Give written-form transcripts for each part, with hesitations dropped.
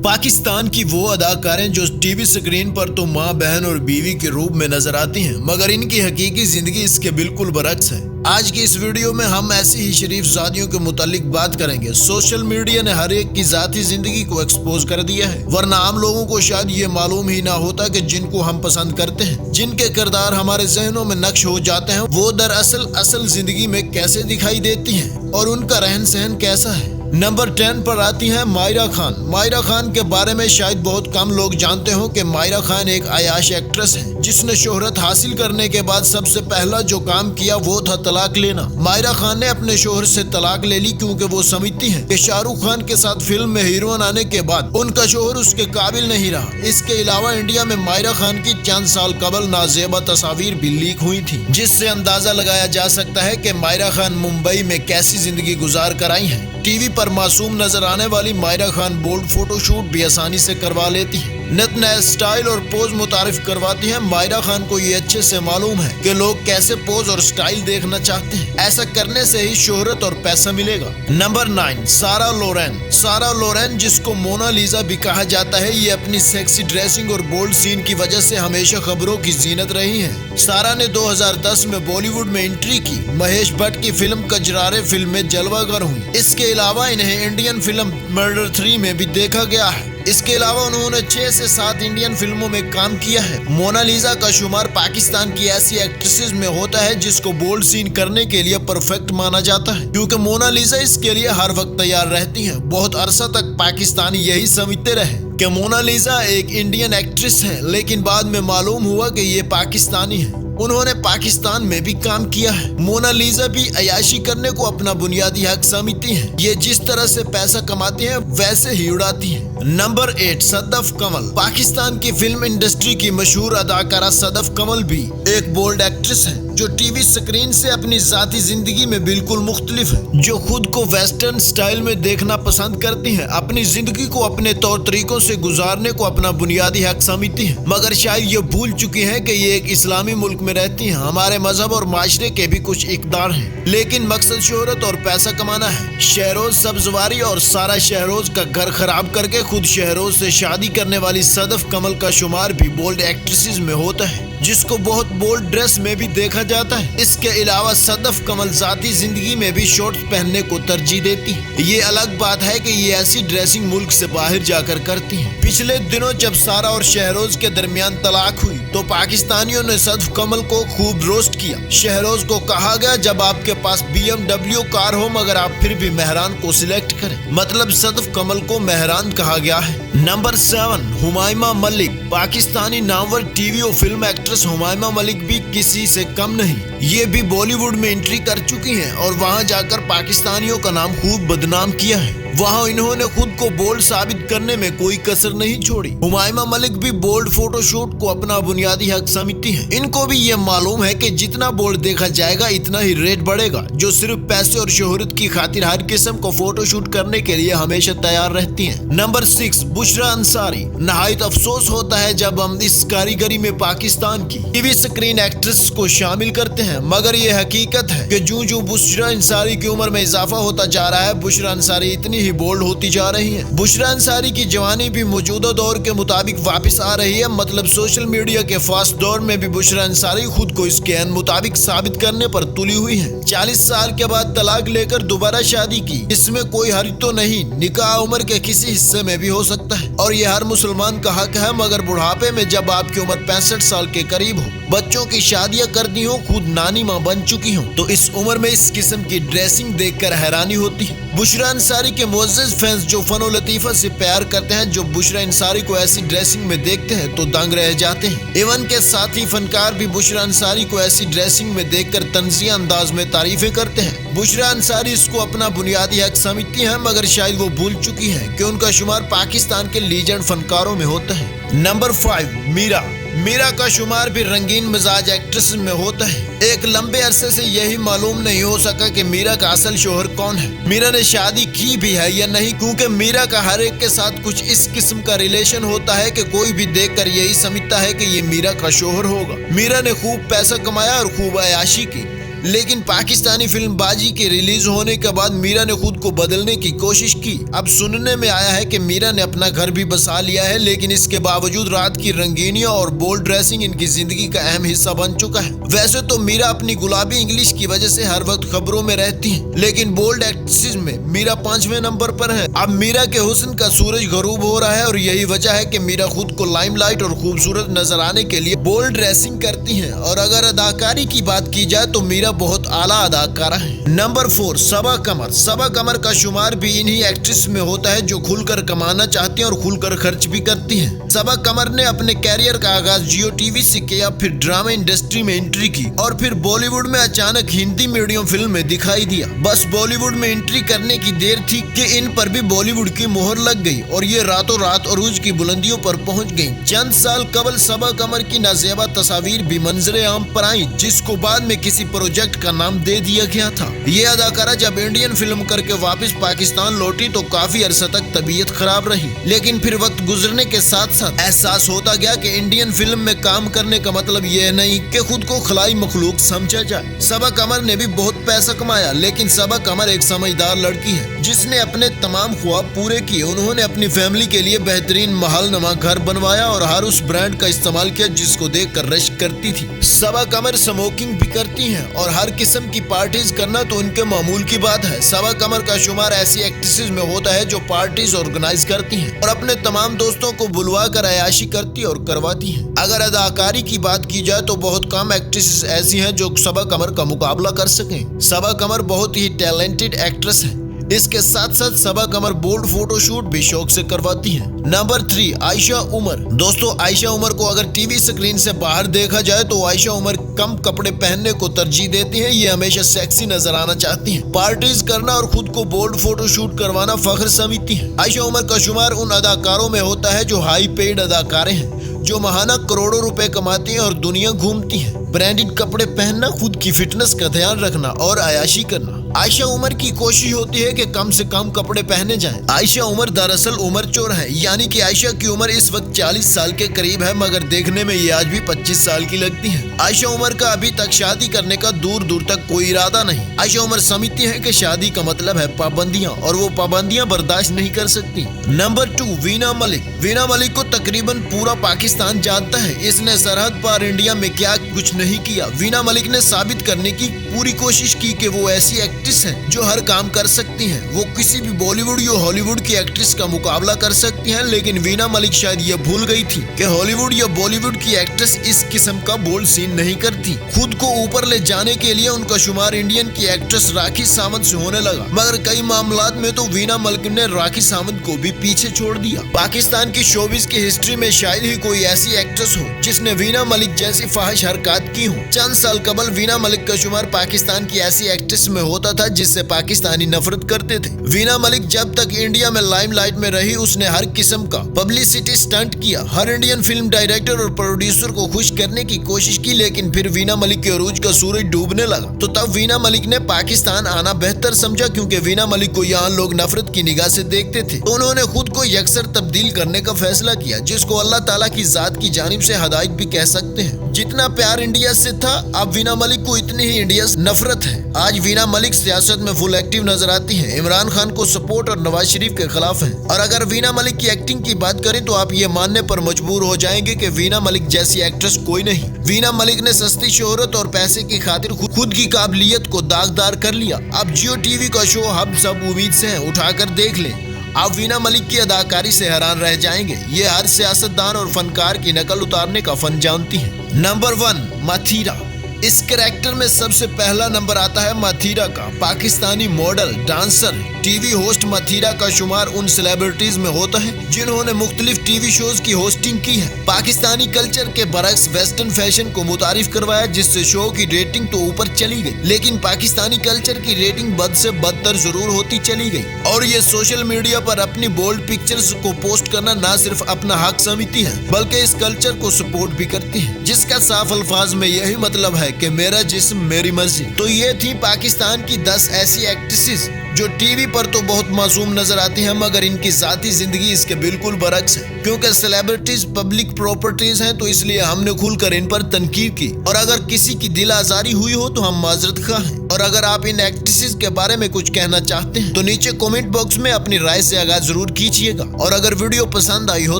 पाकिस्तान की वो अदाकारें जो टीवी स्क्रीन पर तो माँ, बहन और बीवी के रूप में नजर आती हैं, मगर इनकी हकीकी जिंदगी इसके बिल्कुल बरक्स है। आज की इस वीडियो में हम ऐसी ही शरीफ ज़ादियों के मुतालिक बात करेंगे। सोशल मीडिया ने हर एक की ज़ाती जिंदगी को एक्सपोज कर दिया है, वरना आम लोगों को शायद ये मालूम ही ना होता कि जिनको हम पसंद करते हैं, जिनके किरदार हमारे जहनों में नक्श हो जाते हैं, वो दरअसल असल जिंदगी में कैसे दिखाई देती हैं और उनका रहन सहन कैसा है। नंबर 10 पर आती हैं मायरा खान। मायरा खान के बारे में शायद बहुत कम लोग जानते हो कि मायरा खान एक अयाश एक्ट्रेस है, जिसने शोहरत हासिल करने के बाद सबसे पहला जो काम किया वो था तलाक लेना। मायरा खान ने अपने शोहर से तलाक ले ली क्योंकि वो समझती हैं कि शाहरुख खान के साथ फिल्म में हीरोइन आने के बाद उनका शोहर उसके काबिल नहीं रहा। इसके अलावा इंडिया में मायरा खान की चंद साल कबल नाजेबा तस्वीर भी लीक हुई थी, जिससे अंदाजा लगाया जा सकता है कि मायरा खान मुंबई में कैसी जिंदगी गुजार कर आई है। टीवी पर मासूम नजर आने वाली मायरा खान बोल्ड फोटोशूट भी आसानी से करवा लेती है, नित नए स्टाइल और पोज मुतारिफ करवाती हैं। मायरा खान को ये अच्छे से मालूम है कि लोग कैसे पोज और स्टाइल देखना चाहते हैं, ऐसा करने से ही शोहरत और पैसा मिलेगा। नंबर 9 सारा लोरेन। सारा लोरेन, जिसको मोनालिसा भी कहा जाता है, ये अपनी सेक्सी ड्रेसिंग और बोल्ड सीन की वजह से हमेशा खबरों की जीनत रही है। सारा ने 2010 में बॉलीवुड में एंट्री की। महेश भट्ट की फिल्म कजरारे फिल्म में जलवागर हुई। इसके अलावा इन्हें इंडियन फिल्म मर्डर 3 में भी देखा गया है। इसके अलावा उन्होंने 6 से 7 इंडियन फिल्मों में काम किया है। मोनालिसा का शुमार पाकिस्तान की ऐसी एक्ट्रेसेस में होता है जिसको बोल्ड सीन करने के लिए परफेक्ट माना जाता है, क्योंकि मोनालिसा इसके लिए हर वक्त तैयार रहती हैं। बहुत अरसा तक पाकिस्तानी यही समझते रहे कि मोनालिसा एक इंडियन एक्ट्रेस है, लेकिन बाद में मालूम हुआ कि ये पाकिस्तानी है। उन्होंने पाकिस्तान में भी काम किया है। मोनालिसा भी अयाशी करने को अपना बुनियादी हक समझती हैं। ये जिस तरह से पैसा कमाती हैं वैसे ही उड़ाती हैं। नंबर 8 सदफ कमल। पाकिस्तान की फिल्म इंडस्ट्री की मशहूर अदाकारा सदफ कमल भी एक बोल्ड एक्ट्रेस है, जो टीवी स्क्रीन से अपनी जाती जिंदगी में बिल्कुल मुख्तलिफ है, जो खुद को वेस्टर्न स्टाइल में देखना पसंद करती हैं, अपनी जिंदगी को अपने तौर तरीकों से गुजारने को अपना बुनियादी हक समझती हैं, मगर शायद ये भूल चुकी हैं कि ये एक इस्लामी मुल्क में रहती हैं। हमारे मजहब और माशरे के भी कुछ इकदार हैं, लेकिन मकसद शोहरत और पैसा कमाना है। शहरोज सब्जवारी और सारा शहरोज का घर खराब करके खुद शहरोज से शादी करने वाली सदफ कमल का शुमार भी बोल्ड एक्ट्रेसेस में होता है, जिसको बहुत बोल्ड ड्रेस में भी देखा जाता है। इसके अलावा सदफ कमल जाती जिंदगी में भी शॉर्ट्स पहनने को तरजीह देती है। ये अलग बात है कि ये ऐसी ड्रेसिंग मुल्क से बाहर जाकर करती हैं। पिछले दिनों जब सारा और शहरोज के दरमियान तलाक हुई तो पाकिस्तानियों ने सदफ कमल को खूब रोस्ट किया। शहरोज को कहा गया, जब आपके पास BMW कार हो मगर आप फिर भी मेहरान को सिलेक्ट करें, मतलब सदफ कमल को मेहरान कहा गया है। नंबर 7 हुमायमा मलिक। पाकिस्तानी नामवर टीवी और फिल्म एक्ट्रेस हुमायमा मलिक भी किसी से कम नहीं। ये भी बॉलीवुड में एंट्री कर चुकी हैं और वहां जाकर पाकिस्तानियों का नाम खूब बदनाम किया है। वहां इन्होंने खुद को बोल्ड साबित करने में कोई कसर नहीं छोड़ी। हुमायमा मलिक भी बोल्ड फोटोशूट को अपना बुनियादी हक समझती हैं। इनको भी ये मालूम है कि जितना बोल्ड देखा जाएगा इतना ही रेट बढ़ेगा, जो सिर्फ पैसे और शोहरत की खातिर हर किस्म को फोटोशूट करने के लिए हमेशा तैयार रहती हैं। नंबर 6 बुशरा अंसारी। नहायत अफसोस होता है जब हम इस कारीगरी में पाकिस्तान की टीवी स्क्रीन एक्ट्रेस को शामिल करते हैं, मगर ये हकीकत है कि जो बुशरा अंसारी की उम्र में इजाफा होता जा रहा है, बुशरा अंसारी इतनी ही बोल्ड होती जा रही है। बुशरा अंसारी की जवानी भी मौजूदा दौर के मुताबिक वापस आ रही है, मतलब सोशल मीडिया के फास्ट दौर में भी बुशरा अंसारी खुद को इसके अन मुताबिक साबित करने पर तुली हुई है। 40 साल के बाद तलाक लेकर दोबारा शादी की, इसमें कोई हर्ज तो नहीं। निकाह उम्र के किसी हिस्से में भी हो सकता है और ये हर मुसलमान का हक है, मगर बुढ़ापे में जब आपकी उम्र 65 साल के करीब हो, बच्चों की शादियां करती हो, खुद नानी माँ बन चुकी हो, तो इस उम्र में इस किस्म की ड्रेसिंग देखकर हैरानी होती है। बुशरा अंसारी के मोअज़्ज़ज़ फैंस जो फन और लतीफ़ा से प्यार करते हैं, जो बुशरा अंसारी को ऐसी ड्रेसिंग में देखते हैं तो दंग रह जाते हैं। इवन के साथी फनकार भी बुशरा अंसारी को ऐसी ड्रेसिंग में देखकर तंज़िया अंदाज में तारीफें करते हैं। बुशरा अंसारी इसको अपना बुनियादी हक समझती हैं, मगर शायद वो भूल चुकी हैं कि उनका शुमार पाकिस्तान के लीजेंड फनकारों में होता है। नंबर 5 मीरा। मीरा का शुमार भी रंगीन मिजाज एक्ट्रेस में होता है। एक लंबे अरसे से यही मालूम नहीं हो सका कि मीरा का असल शोहर कौन है। मीरा ने शादी की भी है या नहीं, क्योंकि मीरा का हर एक के साथ कुछ इस किस्म का रिलेशन होता है कि कोई भी देखकर यही समझता है कि ये मीरा का शोहर होगा। मीरा ने खूब पैसा कमाया और खूब अयाशी की, लेकिन पाकिस्तानी फिल्म बाजी के रिलीज होने के बाद मीरा ने खुद को बदलने की कोशिश की। अब सुनने में आया है कि मीरा ने अपना घर भी बसा लिया है, लेकिन इसके बावजूद रात की रंगीनियां और बोल्ड ड्रेसिंग इनकी जिंदगी का अहम हिस्सा बन चुका है। वैसे तो मीरा अपनी गुलाबी इंग्लिश की वजह से हर वक्त खबरों में रहती है, लेकिन बोल्ड एक्ट्रेसेस में मीरा 5वें नंबर पर है। अब मीरा के हुस्न का सूरज गरूब हो रहा है और यही वजह है कि मीरा खुद को लाइमलाइट और खूबसूरत नजर आने के लिए बोल्ड ड्रेसिंग करती हैं। और अगर अदाकारी की बात की जाए तो मीरा बहुत आला अदाकारा है। नंबर 4 सबा कमर। सबा कमर का शुमार भी इन्हीं एक्ट्रेस में होता है जो खुलकर कमाना चाहती हैं और खुलकर खर्च भी करती हैं। सबा कमर ने अपने कैरियर का आगाज जियो टीवी से किया, फिर ड्रामा इंडस्ट्री में एंट्री की और फिर बॉलीवुड में अचानक हिंदी मीडियम फिल्म में दिखाई दिया। बस बॉलीवुड में एंट्री करने की देर थी कि इन पर भी बॉलीवुड की मोहर लग गई और ये रातों रात अरूज की बुलंदियों पर पहुंच गई। चंद साल कबल सबा कमर की नाज़ेबा तस्वीर भी मंजरे आम पर आई, जिसको बाद में किसी प्रोजेक्ट का नाम दे दिया गया था। ये अदाकारा जब इंडियन फिल्म करके वापस पाकिस्तान लौटी तो काफी अरसा तक तबीयत खराब रही, लेकिन फिर वक्त गुजरने के साथ साथ एहसास होता गया कि इंडियन फिल्म में काम करने का मतलब ये नहीं कि खुद को खलाई मखलूक समझा जाए। सबा कमर ने भी बहुत पैसा कमाया, लेकिन सबा कमर एक समझदार लड़की है जिसने अपने तमाम ख्वाब पूरे किए। उन्होंने अपनी फैमिली के लिए बेहतरीन महल नुमा घर बनवाया और हर उस ब्रांड का इस्तेमाल किया जिसको देख कर रश करती थी। सबा कमर स्मोकिंग भी करती हैं और हर किस्म की पार्टीज करना तो उनके मामूल की बात है। सबा कमर का शुमार ऐसी एक्ट्रेसेस में होता है जो पार्टीज ऑर्गेनाइज करती हैं और अपने तमाम दोस्तों को बुलवा कर अयाशी करती और करवाती हैं। अगर अदाकारी की बात की जाए तो बहुत कम एक्ट्रेसेस ऐसी हैं जो सबा कमर का मुकाबला कर सकें। सबा कमर बहुत ही टैलेंटेड एक्ट्रेस है। इसके साथ साथ सबा कमर बोल्ड फोटोशूट भी शौक से करवाती है। नंबर 3 आयशा उमर। दोस्तों, आयशा उमर को अगर टीवी स्क्रीन से बाहर देखा जाए तो आयशा उमर कम कपड़े पहनने को तरजीह देती हैं। ये हमेशा सेक्सी नजर आना चाहती हैं। पार्टीज करना और खुद को बोल्ड फोटोशूट करवाना फख्र समझती हैं। आयशा उमर का शुमार उन अदाकारों में होता है जो हाई पेड अदाकारे हैं, जो महाना करोड़ों रुपए कमाती हैं और दुनिया घूमती हैं। ब्रांडेड कपड़े पहनना, खुद की फिटनेस का ध्यान रखना और अयाशी करना। आयशा उमर की कोशिश होती है कि कम से कम कपड़े पहने जाएं। आयशा उमर दरअसल उमर चोर है, यानी कि आयशा की उम्र इस वक्त 40 साल के करीब है, मगर देखने में ये आज भी 25 साल की लगती है। आयशा उमर का अभी तक शादी करने का दूर दूर तक कोई इरादा नहीं। आयशा उमर समझती है कि शादी का मतलब है पाबंदियां और वो पाबंदियां बर्दाश्त नहीं कर सकती। नंबर 2 वीना मलिक। वीना मलिक को तकरीबन पूरा पाकिस्तान जानता है। इसने सरहद पार इंडिया में क्या कुछ नहीं किया। वीना मलिक ने साबित करने की पूरी कोशिश की कि वो ऐसी एक्ट्रेस हैं जो हर काम कर सकती हैं। वो किसी भी बॉलीवुड या हॉलीवुड की एक्ट्रेस का मुकाबला कर सकती हैं, लेकिन वीना मलिक शायद ये भूल गई थी कि हॉलीवुड या बॉलीवुड की एक्ट्रेस इस किस्म का बोल्ड सीन नहीं करती। खुद को ऊपर ले जाने के लिए उनका शुमार इंडियन की एक्ट्रेस राखी सावंत से होने लगा, मगर कई मामलात में तो वीना मलिक ने राखी सावंत को भी पीछे छोड़ दिया। पाकिस्तान की शोबिस की हिस्ट्री में शायद ही कोई ऐसी एक्ट्रेस हो जिसने वीना मलिक जैसी फाहिश हरकत की हो। चंद साल कबल वीना मलिक का शुमार पाकिस्तान की ऐसी एक्ट्रेस में होता था जिससे पाकिस्तानी नफरत करते थे। वीना मलिक जब तक इंडिया में लाइमलाइट में रही उसने हर किस्म का पब्लिसिटी स्टंट किया, हर इंडियन फिल्म डायरेक्टर और प्रोड्यूसर को खुश करने की कोशिश की, लेकिन फिर वीना मलिक के अरूज का सूरज डूबने लगा तो तब वीना मलिक ने पाकिस्तान आना बेहतर समझा, क्योंकि वीना मलिक को यहाँ लोग नफरत की निगाह से देखते थे। तो उन्होंने खुद को यकसर तब्दील करने का फैसला किया, जिसको अल्लाह ताला की जात की जानिब से हदायत भी कह सकते हैं। जितना प्यार इंडिया से था, अब वीना मलिक को इतनी ही इंडिया से नफरत है। आज वीना मलिक सियासत में फुल एक्टिव नजर आती हैं, इमरान खान को सपोर्ट और नवाज शरीफ के खिलाफ हैं। और अगर वीना मलिक की एक्टिंग की बात करें तो आप ये मानने पर मजबूर हो जाएंगे कि वीना मलिक जैसी एक्ट्रेस कोई नहीं। वीना मलिक ने सस्ती शोहरत और पैसे की खातिर खुद की काबिलियत को दागदार कर लिया। अब जियो टीवी का शो हम सब उम्मीद से हैं, उठाकर देख लें। आप वीना मलिक की अदाकारी से हैरान रह जाएंगे। ये हर सियासतदान और फनकार की नकल उतारने का फन जानती है। नंबर 1 माथीरा। इस कैरेक्टर में सबसे पहला नंबर आता है माथीरा का। Pakistani model, dancer, TV host Mathira का शुमार उन सेलिब्रिटीज में होता है जिन्होंने मुख्तलिफ टीवी शोज की होस्टिंग की है। पाकिस्तानी कल्चर के बरक्स वेस्टर्न फैशन को मुतारिफ करवाया, जिससे शो की रेटिंग तो ऊपर चली गई, लेकिन पाकिस्तानी कल्चर की रेटिंग बद से बदतर जरूर होती चली गई। और ये सोशल मीडिया पर अपनी बोल्ड पिक्चर्स को पोस्ट करना न सिर्फ अपना हक समझती है, बल्कि इस कल्चर को सपोर्ट भी करती है, जिसका साफ अल्फाज में यही मतलब है कि मेरा जिस्म मेरी मर्जी। तो ये थी पाकिस्तान की 10 ऐसी एक्ट्रेसेस जो टीवी पर तो बहुत मासूम नजर आती हैं, मगर इनकी जाती जिंदगी इसके बिल्कुल बरक्स है। क्योंकि सेलिब्रिटीज पब्लिक प्रॉपर्टीज हैं, तो इसलिए हमने खुलकर इन पर तनकीद की। और अगर किसी की दिल आजारी हुई हो तो हम माजरत खा हैं। और अगर आप इन एक्ट्रेसेस के बारे में कुछ कहना चाहते हैं तो नीचे कमेंट बॉक्स में अपनी राय से आगाज जरूर कीजिएगा। और अगर वीडियो पसंद आई हो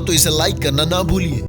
तो इसे लाइक करना ना भूलिए।